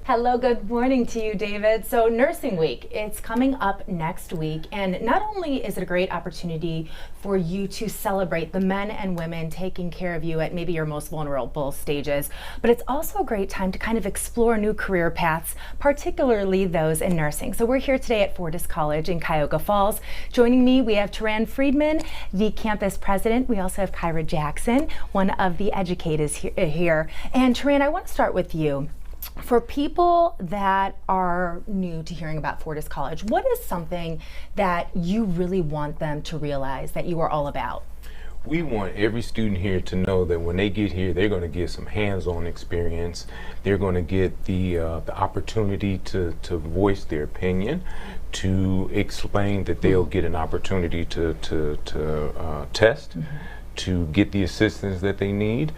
Hello, good morning to you, David. So Nursing Week, it's coming up next week, and not only is it a great opportunity for you to celebrate the men and women taking care of you at maybe your most vulnerable stages, but it's also a great time to kind of explore new career paths, particularly those in nursing. So we're here today at Fortis College in Cuyahoga Falls. Joining me, we have Taran Friedman, the campus president. We also have Kyra Jackson, one of the educators here. And Taran, I want to start with you. For people that are new to hearing about Fortis College, what is something that you really want them to realize that you are all about? We want every student here to know that when they get here, they're going to get some hands-on experience. They're going to get the opportunity to voice their opinion, to explain that they'll get an opportunity to test, to get the assistance that they need,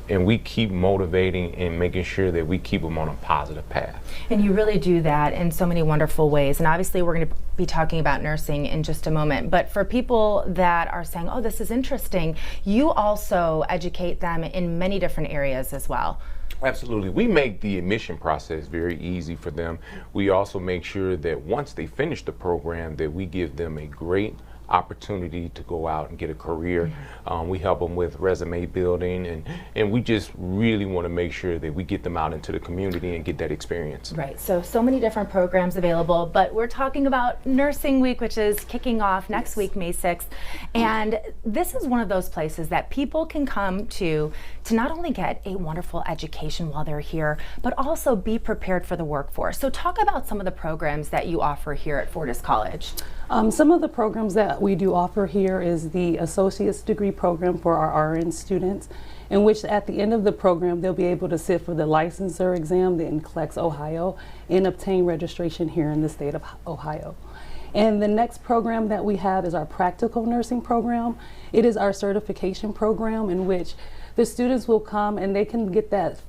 and we keep motivating and making sure that we keep them on a positive path. And you really do that in so many wonderful ways. And obviously we're going to be talking about nursing in just a moment. But for people that are saying, oh, this is interesting, you also educate them in many different areas as well. Absolutely. We make the admission process very easy for them. We also make sure that once they finish the program that we give them a great opportunity to go out and get a career. We help them with resume building, and we just really want to make sure that we get them out into the community and get that experience. Right, so many different programs available, but we're talking about Nursing Week, which is kicking off next week, May 6th, and this is one of those places that people can come to not only get a wonderful education while they're here, but also be prepared for the workforce. So talk about some of the programs that you offer here at Fortis College. Some of the programs that we do offer here is the associate's degree program for our RN students, in which at the end of the program they'll be able to sit for the licensure exam in NCLEX, Ohio, and obtain registration here in the state of Ohio. And the next program that we have is our practical nursing program. It is our certification program in which the students will come and they can get that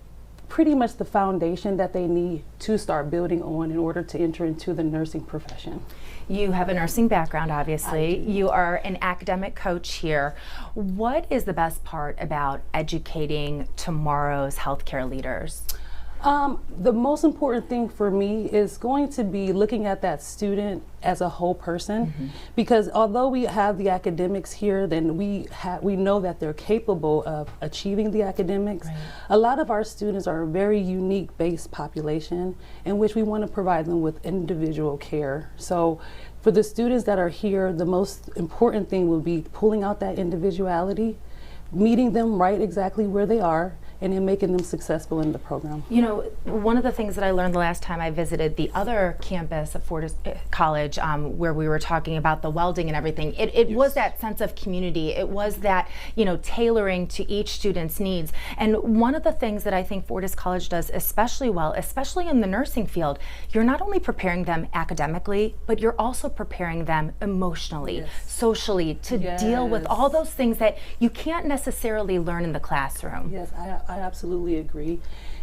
pretty much the foundation that they need to start building on in order to enter into the nursing profession. You have a nursing background, obviously. You are an academic coach here. What is the best part about educating tomorrow's healthcare leaders? The most important thing for me is going to be looking at that student as a whole person, because although we have the academics here, then we know that they're capable of achieving the academics. Right. A lot of our students are a very unique based population in which we want to provide them with individual care. So for the students that are here, the most important thing will be pulling out that individuality, meeting them right exactly where they are, and in making them successful in the program. You know, one of the things that I learned the last time I visited the other campus at Fortis College, where we were talking about the welding and everything, it yes. was that sense of community. It was that, you know, tailoring to each student's needs. And one of the things that I think Fortis College does especially well, especially in the nursing field, you're not only preparing them academically, but you're also preparing them emotionally, yes. socially, to yes. deal with all those things that you can't necessarily learn in the classroom. Yes, I absolutely agree.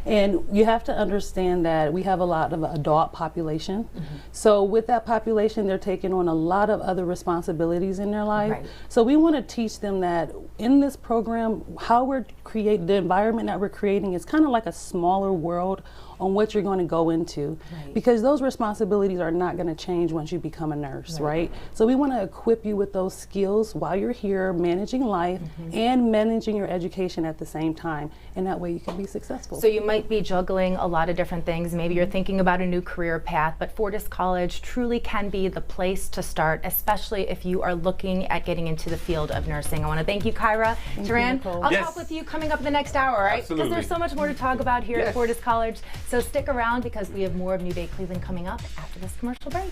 And you have to understand that we have a lot of adult population. So with that population, they're taking on a lot of other responsibilities in their life. Right. So we want to teach them that in this program, how we're creating, the environment that we're creating is kind of like a smaller world on what you're going to go into, right. because those responsibilities are not going to change once you become a nurse, right? So we want to equip you with those skills while you're here managing life and managing your education at the same time, and that way you can be successful. So you might be juggling a lot of different things. Maybe you're thinking about a new career path, but Fortis College truly can be the place to start, especially if you are looking at getting into the field of nursing. I want to thank you, Kyra. Taran, I'll talk with you coming up the next hour, right? Because there's so much more to talk about here at Fortis College. So stick around because we have more of New Day Cleveland coming up after this commercial break.